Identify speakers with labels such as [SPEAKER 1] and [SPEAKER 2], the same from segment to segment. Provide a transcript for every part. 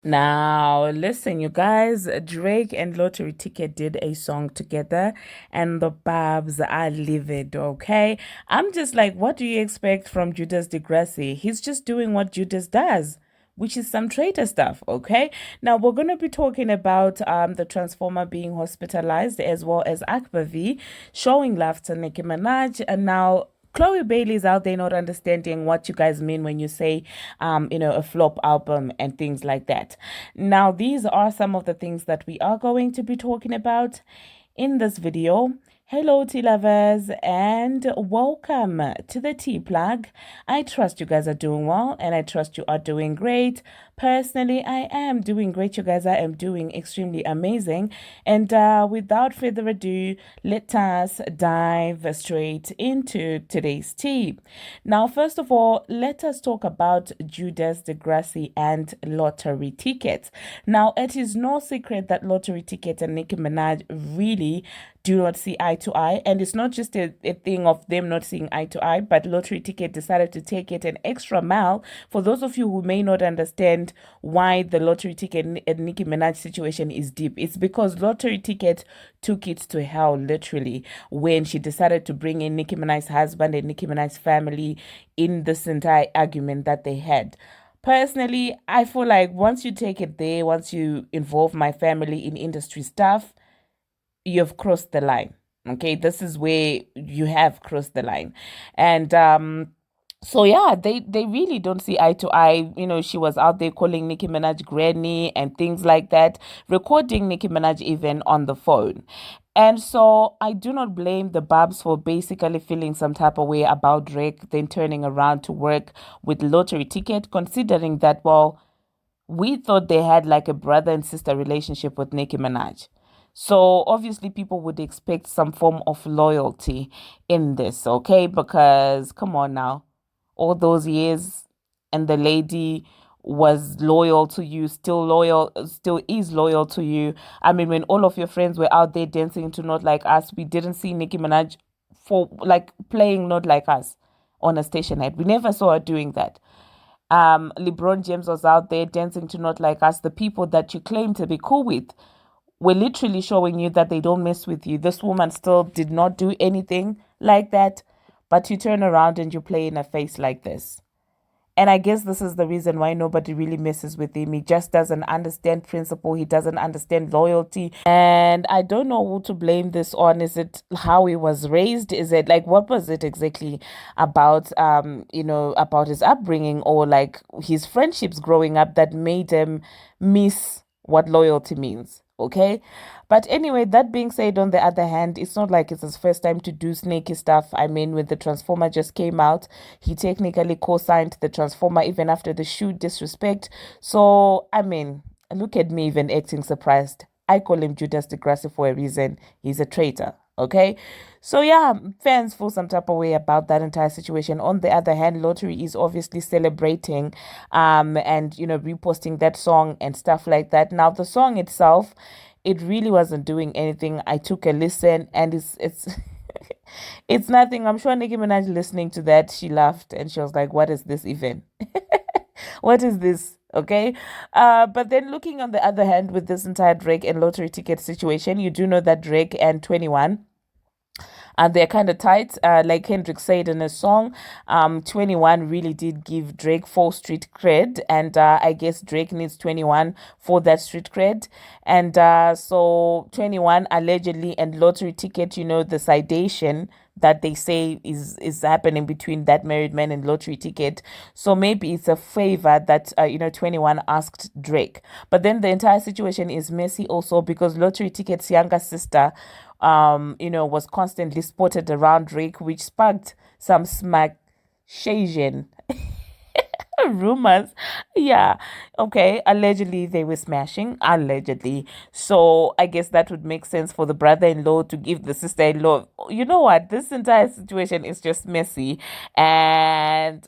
[SPEAKER 1] Now, listen, you guys, Drake and Lottery Ticket did a song together, and the Barbz are livid, okay? I'm just like, what do you expect from Judas Degrassi? He's just doing what Judas does, which is some traitor stuff, okay? Now, we're going to be talking about the Transformer being hospitalized, as well as Akbar V showing love to Nicki Minaj, and now Chloe Bailey's out there not understanding what you guys mean when you say, a flop album and things like that. Now, these are some of the things that we are going to be talking about in this video. Hello, tea lovers, and welcome to the tea plug. I trust you guys are doing well, and I trust you are doing great. Personally, I am doing great. You guys, I am doing extremely amazing. And without further ado, let us dive straight into today's tea. Now, first of all, let us talk about Judas Degrassi and Lottery Ticket. Now, it is no secret that Lottery Ticket and Nicki Minaj really do not see eye to eye. And it's not just a thing of them not seeing eye to eye, but Lottery Ticket decided to take it an extra mile. For those of you who may not understand why the Lottery Ticket and Nicki Minaj situation is deep, it's because Lottery Ticket took it to hell, literally, when she decided to bring in Nicki Minaj's husband and Nicki Minaj's family in this entire argument that they had. Personally, I feel like once you take it there, once you involve my family in industry stuff, you've crossed the line. Okay, this is where you have crossed the line. And so yeah, they really don't see eye to eye. You know, she was out there calling Nicki Minaj granny and things like that, recording Nicki Minaj even on the phone. And so I do not blame the Barbz for basically feeling some type of way about Drake, then turning around to work with Lottery Ticket, considering that, well, we thought they had like a brother and sister relationship with Nicki Minaj. So obviously people would expect some form of loyalty in this, okay? Because come on now, all those years and the lady was loyal to you, still loyal, still is loyal to you. I mean, when all of your friends were out there dancing to Not Like Us, we didn't see Nicki Minaj for like playing Not Like Us on a station night. We never saw her doing that. LeBron James was out there dancing to Not Like Us. The people that you claim to be cool with were literally showing you that they don't mess with you. This woman still did not do anything like that, but you turn around and you play in a face like this. And I guess this is the reason why nobody really messes with him. He just doesn't understand principle. He doesn't understand loyalty. And I don't know who to blame this on. Is it how he was raised? Is it like, what was it exactly about, about his upbringing or like his friendships growing up that made him miss what loyalty means? Okay. But anyway, that being said, on the other hand, it's not like it's his first time to do snaky stuff. I mean, when the Transformer just came out, he technically co-signed the Transformer even after the shoot disrespect. So, I mean, look at me even acting surprised. I call him Judas Degrassi for a reason. He's a traitor. Okay. So yeah, fans feel some type of way about that entire situation. On the other hand, Lottery is obviously celebrating and reposting that song and stuff like that. Now the song itself, it really wasn't doing anything. I took a listen and it's it's nothing. I'm sure Nicki Minaj listening to that, she laughed and she was like, what is this even? What is this? Okay. But then looking on the other hand with this entire Drake and Lottery Ticket situation, you do know that Drake and 21 and they're kind of tight. Like Kendrick said in his song, 21 really did give Drake full street cred, and I guess Drake needs 21 for that street cred. And so 21 allegedly and Lottery Ticket, the citation that they say is happening between that married man and Lottery Ticket. So maybe it's a favor that 21 asked Drake. But then the entire situation is messy also because Lottery Ticket's younger sister was constantly spotted around Drake, which sparked some smack Shasian rumors. Yeah. Okay. Allegedly, they were smashing. Allegedly. So I guess that would make sense for the brother-in-law to give the sister-in-law. You know what? This entire situation is just messy. And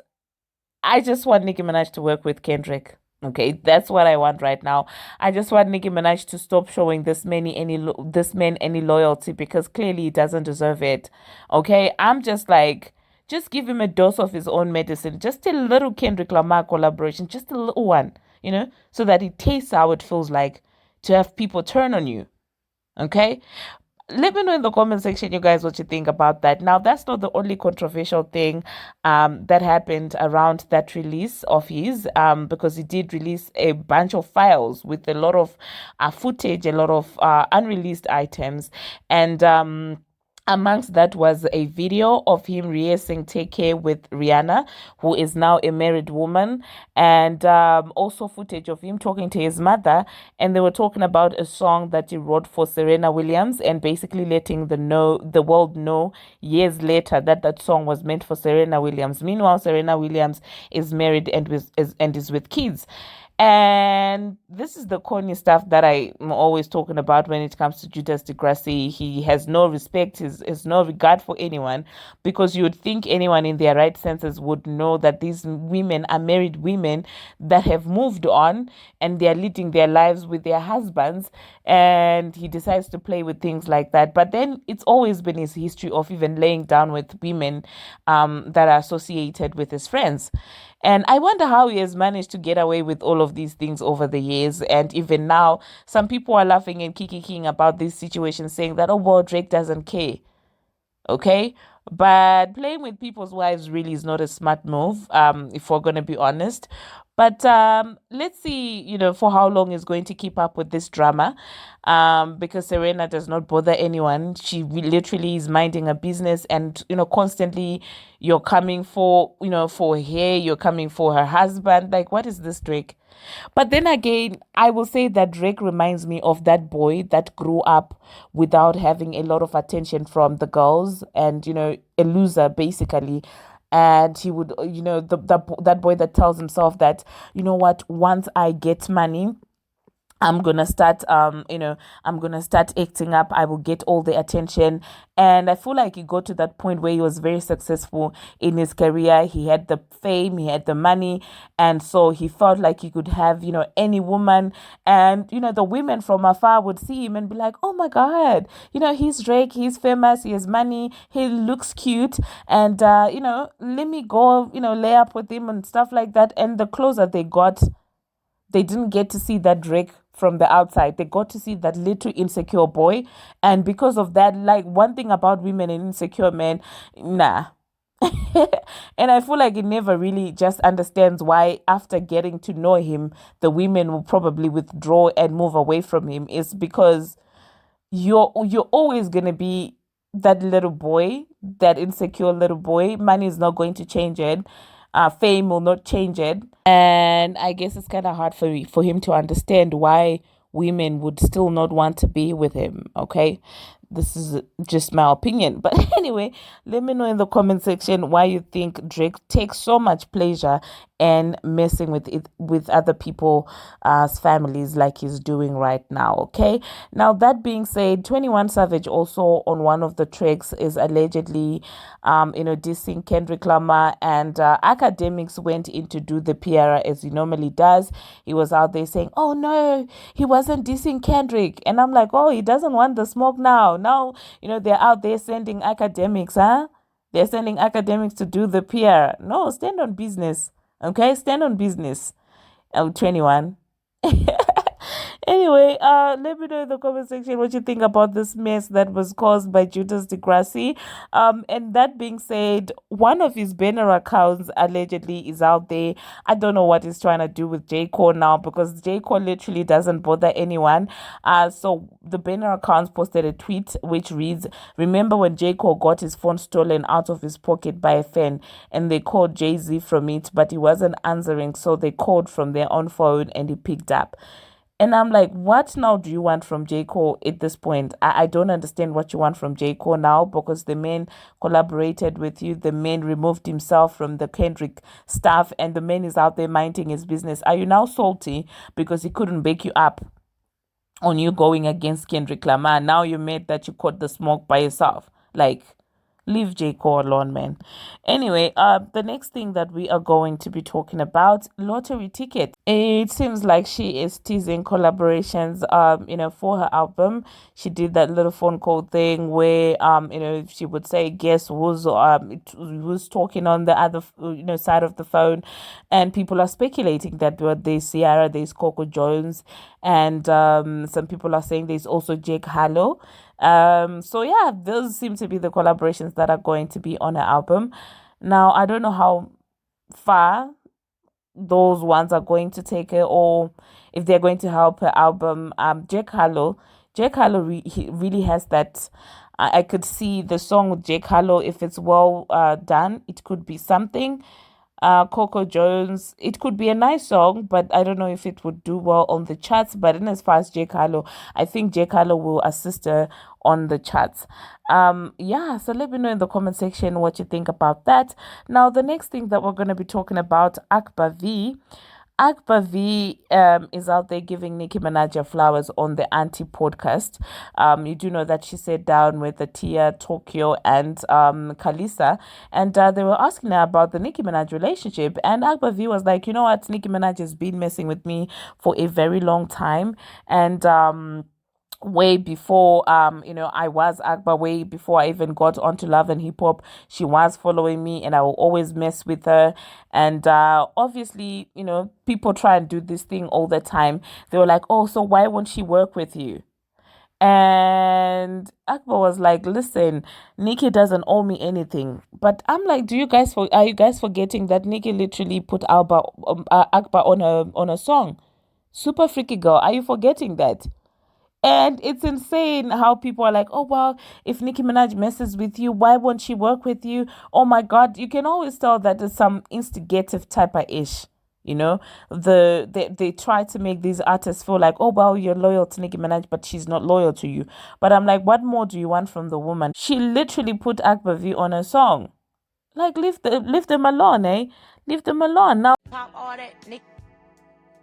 [SPEAKER 1] I just want Nicki Minaj to work with Kendrick. Okay, that's what I want right now. I just want Nicki Minaj to stop showing this man any loyalty because clearly he doesn't deserve it. Okay, I'm just like, just give him a dose of his own medicine. Just a little Kendrick Lamar collaboration, just a little one. so that it tastes how it feels like to have people turn on you. Okay. Let me know in the comment section, you guys, what you think about that. Now, that's not the only controversial thing that happened around that release of his, because he did release a bunch of files with a lot of footage, a lot of unreleased items, and amongst that was a video of him rehearsing Take Care with Rihanna, who is now a married woman, and also footage of him talking to his mother. And they were talking about a song that he wrote for Serena Williams, and basically letting the world know years later that that song was meant for Serena Williams. Meanwhile, Serena Williams is married and is with kids. And this is the corny stuff that I'm always talking about when it comes to Judas Degrassi. He has no respect, has no regard for anyone, because you would think anyone in their right senses would know that these women are married women that have moved on and they're leading their lives with their husbands. And he decides to play with things like that. But then it's always been his history of even laying down with women that are associated with his friends. And I wonder how he has managed to get away with all of these things over the years. And even now, some people are laughing and kicking about this situation, saying that, oh, well, Drake doesn't care. Okay. But playing with people's wives really is not a smart move, if we're going to be honest. But let's see, for how long he's going to keep up with this drama, because Serena does not bother anyone. She literally is minding her business, and constantly you're coming for her, you're coming for her husband. Like, what is this, Drake? But then again, I will say that Drake reminds me of that boy that grew up without having a lot of attention from the girls, and a loser basically. And he would, that boy that tells himself that, what, once I get money, I'm gonna start I'm gonna start acting up. I will get all the attention. And I feel like he got to that point where he was very successful in his career. He had the fame, he had the money, and so he felt like he could have, any woman. And the women from afar would see him and be like, oh my God, he's Drake, he's famous, he has money, he looks cute, and let me go, lay up with him and stuff like that. And the closer they got, they didn't get to see that Drake from the outside. They got to see that little insecure boy. And because of that, like, one thing about women and insecure men, nah. And I feel like he never really just understands why, after getting to know him, the women will probably withdraw and move away from him. Is because you're always gonna be that little boy, that insecure little boy. Money is not going to change it. Fame will not change it. And I guess it's kind of hard for him to understand why women would still not want to be with him. Okay. This is just my opinion. But anyway, let me know in the comment section why you think Drake takes so much pleasure in messing with other people's families like he's doing right now. Okay. Now, that being said, 21 Savage also on one of the tracks is allegedly dissing Kendrick Lamar, and academics went in to do the PR as he normally does. He was out there saying, oh no, he wasn't dissing Kendrick. And I'm like, oh, he doesn't want the smoke now. Now, they're out there sending academics, huh? They're sending academics to do the PR. No, stand on business. Okay, stand on business. 21. Anyway, let me know in the comment section what you think about this mess that was caused by Judas Degrassi. And that being said, one of his banner accounts allegedly is out there. I don't know what he's trying to do with J. Cole now, because J. Cole literally doesn't bother anyone. So the banner account posted a tweet which reads, remember when J. Cole got his phone stolen out of his pocket by a fan, and they called Jay-Z from it, but he wasn't answering, so they called from their own phone and he picked up. And I'm like, what now do you want from J. Cole at this point? I don't understand what you want from J. Cole now, because the man collaborated with you. The man removed himself from the Kendrick stuff, and the man is out there minding his business. Are you now salty because he couldn't back you up on you going against Kendrick Lamar? Now you're mad that you caught the smoke by yourself. Like, Leave J. Cole alone, man. Anyway, the next thing that we are going to be talking about, lottery ticket. It seems like she is teasing collaborations, for her album. She did that little phone call thing where, she would say, guess who's talking on the other, side of the phone. And people are speculating that there's Ciara, there's Coco Jones, and some people are saying there's also Jake Harlow. So yeah, those seem to be the collaborations that are going to be on her album. Now, I don't know how far those ones are going to take her, or if they're going to help her album. Jake Harlow he really has that. I could see the song with Jake Harlow, if it's well done, it could be something. Coco Jones, it could be a nice song, but I don't know if it would do well on the charts. But in as far as Jake Harlow, I think Jake Harlow will assist her on the charts. Yeah, so let me know in the comment section what you think about that. Now, the next thing that we're going to be talking about, Akbar V. Akbar V is out there giving Nicki Minaj her flowers on the Auntie podcast. You do know that she sat down with Tia, Tokyo, and Kalisa, and they were asking her about the Nicki Minaj relationship. And Akbar V was like, you know what, Nicki Minaj has been messing with me for a very long time, and way before I was Akbar, way before I even got onto Love and Hip Hop, she was following me, and I will always mess with her. And obviously, people try and do this thing all the time. They were like, oh, so why won't she work with you? And Akbar was like, listen, Nicki doesn't owe me anything. But I'm like, are you guys forgetting that Nicki literally put Akbar on a song? Super Freaky Girl, are you forgetting that? And it's insane how people are like, oh, well, if Nicki Minaj messes with you, why won't she work with you? Oh my God, you can always tell that there's some instigative type of ish. They try to make these artists feel like, oh, well, you're loyal to Nicki Minaj, but she's not loyal to you. But I'm like, what more do you want from the woman? She literally put Akbar V on her song. Like, leave them alone, eh? Leave them alone. Now,
[SPEAKER 2] Pop all that Nicki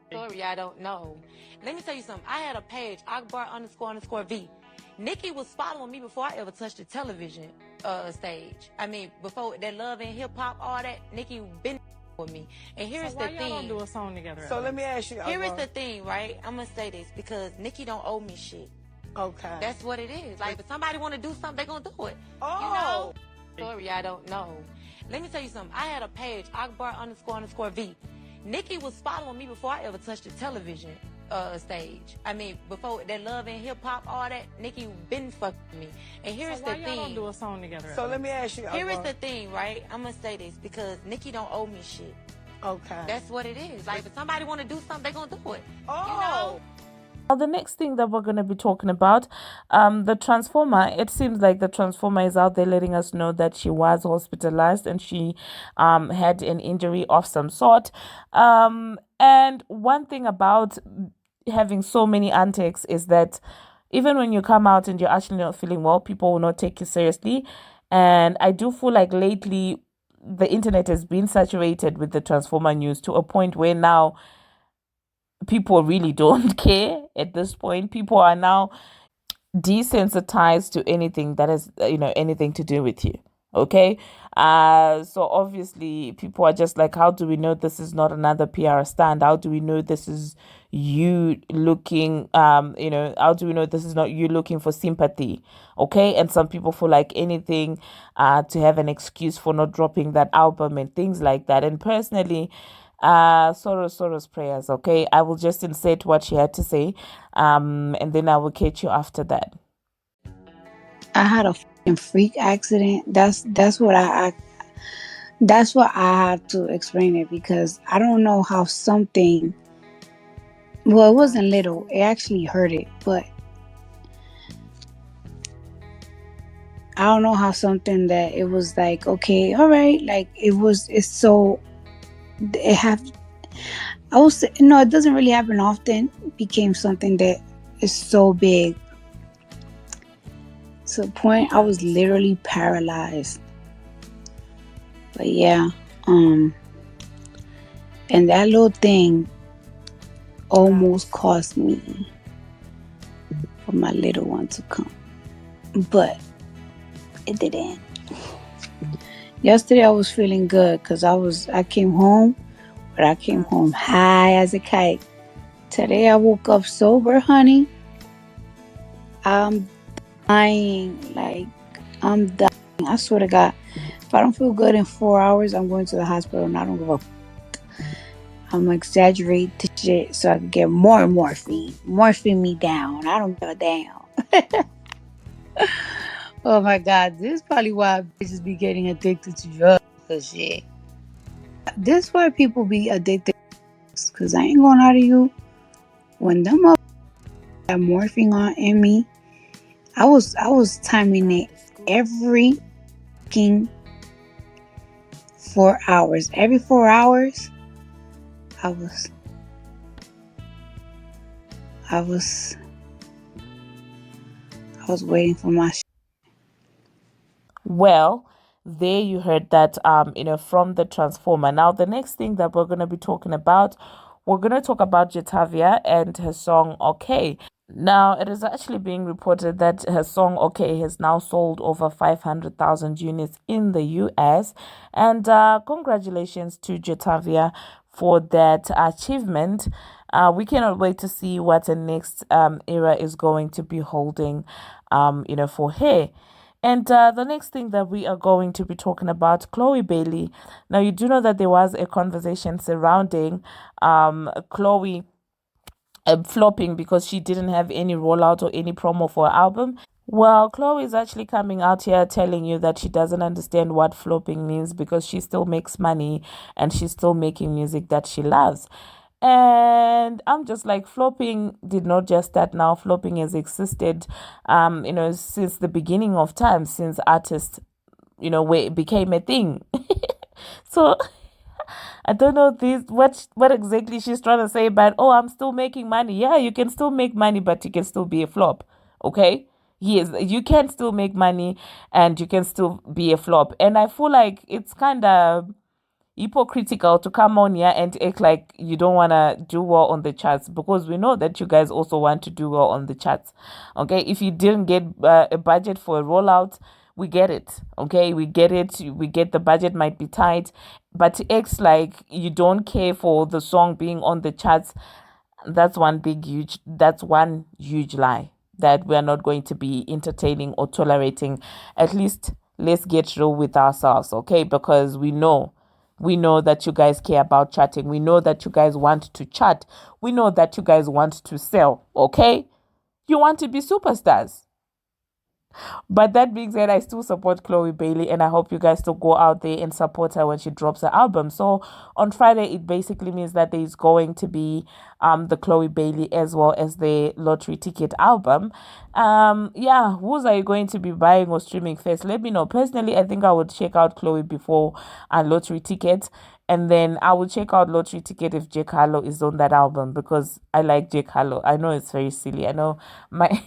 [SPEAKER 2] story, I don't know. Let me tell you something. I had a page, Akbar__V. Nicki was following me before I ever touched the television stage. I mean, before that Love and Hip Hop, all that, Nicki been with me. And here's the thing. So why y'all don't do a song together? So let me ask you. Here is the thing, right? I'm gonna say this because Nicki don't owe me shit. Okay. That's what it is. Like, if somebody want to do something, they gonna do it. Oh. Story, I don't know. Let me tell you something. I had a page, Akbar__V. Nicki was following me before I ever touched the television stage. I mean, before that Love and Hip Hop, all that, Nicki been fucking me. And here's the thing. So why y'all don't do a song together? So let me ask you. Here is the thing, right? I'm gonna say this because Nicki don't owe me shit. Okay. That's what it is. Like, if somebody want to do something, they gonna do it. Oh.
[SPEAKER 1] Now, the next thing that we're going to be talking about, the Transformer. It seems like the Transformer is out there letting us know that she was hospitalized and she had an injury of some sort. And one thing about having so many antics is that even when you come out and you're actually not feeling well, people will not take you seriously. And I do feel like lately the internet has been saturated with the Transformer news to a point where now people really don't care at this point. People are now desensitized to anything that has, anything to do with you. Okay. So obviously people are just like, how do we know this is not another PR stand? How do we know this is you looking, how do we know this is not you looking for sympathy? Okay. And some people feel like anything to have an excuse for not dropping that album and things like that. And personally, Soros prayers. Okay, I will just insert what she had to say, and then I will catch you after that.
[SPEAKER 3] I had a freak accident. That's what that's what I had to explain it, because I don't know how something. Well, it wasn't little. It actually hurt it, but I don't know how something that it was like, okay, all right, like it's so. It have. I was no, it doesn't really happen often. It became something that is so big. To the point I was literally paralyzed. But yeah, and that little thing almost cost me for my little one to come, but it didn't. Yesterday I was feeling good because I came home, but I came home high as a kite. Today I woke up sober, honey. I'm dying. Like, I'm dying. I swear to God. If I don't feel good in 4 hours, I'm going to the hospital and I don't give a. I'm gonna exaggerate the shit so I can get more morphine. Morphine me down. I don't give a damn. Oh my God. This is probably why bitches be getting addicted to drugs. Cause shit. This is why people be addicted. Cause I ain't gonna lie to you. When them up got morphine on in me, I was timing it every fucking 4 hours. Every 4 hours, I was I was I was waiting for my
[SPEAKER 1] Well, there you heard that, from the Transformer. Now, the next thing that we're going to be talking about, we're going to talk about Jatavia and her song Okay. Now, it is actually being reported that her song Okay has now sold over 500,000 units in the US. And congratulations to Jatavia for that achievement. We cannot wait to see what the next era is going to be holding, for her. And the next thing that we are going to be talking about, Chloe Bailey. Now, you do know that there was a conversation surrounding Chloe flopping because she didn't have any rollout or any promo for her album. Well, Chloe is actually coming out here telling you that she doesn't understand what flopping means because she still makes money and she's still making music that she loves. And I'm just like, flopping did not just start now. Flopping has existed, since the beginning of time, since artists, where it became a thing. So I don't know this what exactly she's trying to say, but oh, I'm still making money. Yeah, you can still make money, but you can still be a flop. Okay? Yes, you can still make money and you can still be a flop. And I feel like it's kind of hypocritical to come on here and act like you don't want to do well on the charts, because we know that you guys also want to do well on the charts. Okay, if you didn't get a budget for a rollout, we get it. Okay, we get it. We get the budget might be tight, but to act like you don't care for the song being on the charts, that's one huge lie that we are not going to be entertaining or tolerating. At least let's get real with ourselves, okay? Because we know that you guys care about chatting. We know that you guys want to chat. We know that you guys want to sell, okay? You want to be superstars. But that being said, I still support Chloe Bailey, and I hope you guys still go out there and support her when she drops her album. So on Friday, it basically means that there's going to be the Chloe Bailey as well as the Lottery Ticket album. Yeah, whose are you going to be buying or streaming first? Let me know. Personally, I think I would check out Chloe before Lottery Ticket. And then I will check out Lottery Ticket if Jake Harlow is on that album, because I like Jake Harlow. I know it's very silly. I know my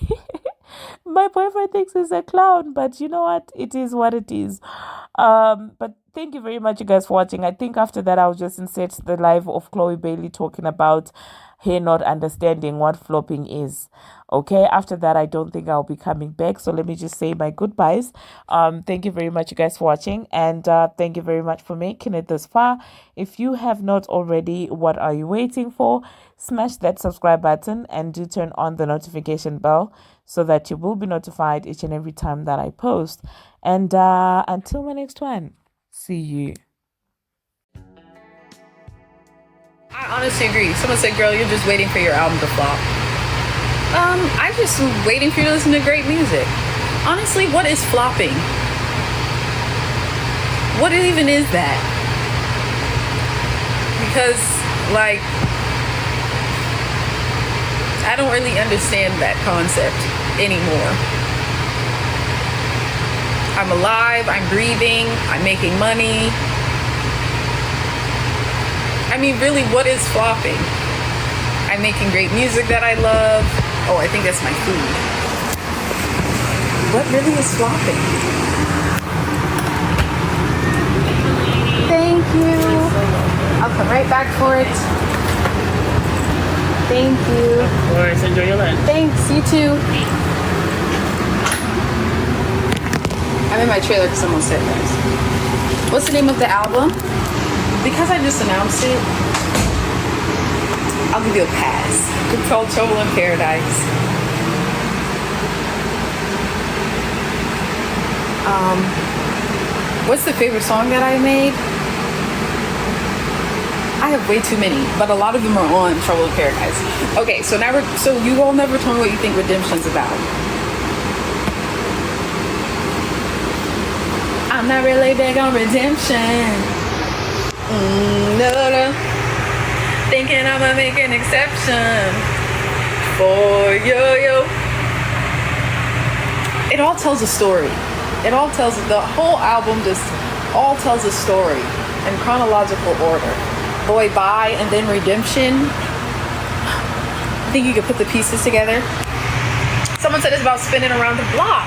[SPEAKER 1] my boyfriend thinks he's a clown, but you know what? It is what it is. But thank you very much, you guys, for watching. I think after that, I'll just insert the live of Chloe Bailey talking about her not understanding what flopping is. Okay, after that, I don't think I'll be coming back. So let me just say my goodbyes. Thank you very much, you guys, for watching, and thank you very much for making it this far. If you have not already, what are you waiting for? Smash that subscribe button and do turn on the notification bell so that you will be notified each and every time that I post. And until my next one, see you.
[SPEAKER 4] I honestly agree. Someone said, girl, you're just waiting for your album to flop. I just waiting for you to listen to great music. Honestly, what is flopping? What even is that? Because, like, I don't really understand that concept anymore. I'm alive, I'm breathing, I'm making money. I mean, really, what is flopping? I'm making great music that I love. Oh, I think that's my food. What really is flopping? Thank you. I'll come right back for it. Thank you.
[SPEAKER 5] Of course, enjoy your lunch.
[SPEAKER 4] Thanks, you too. I'm in my trailer because someone said that. What's the name of the album? Because I just announced it, I'll give you a pass. It's called Trouble in Paradise. What's the favorite song that I made? I have way too many, but a lot of them are on Trouble in Paradise. Okay, so you all never told me what you think Redemption's about. I'm not really big on redemption. No. Thinking I'ma make an exception for yo. It all tells a story. The whole album just all tells a story in chronological order. Boy, Bye, and then Redemption. I think you could put the pieces together. Someone said it's about spinning around the block.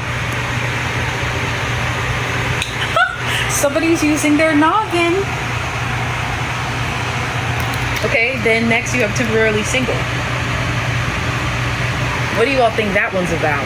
[SPEAKER 4] Somebody's using their noggin. Okay, then next you have Temporarily Single. What do you all think that one's about?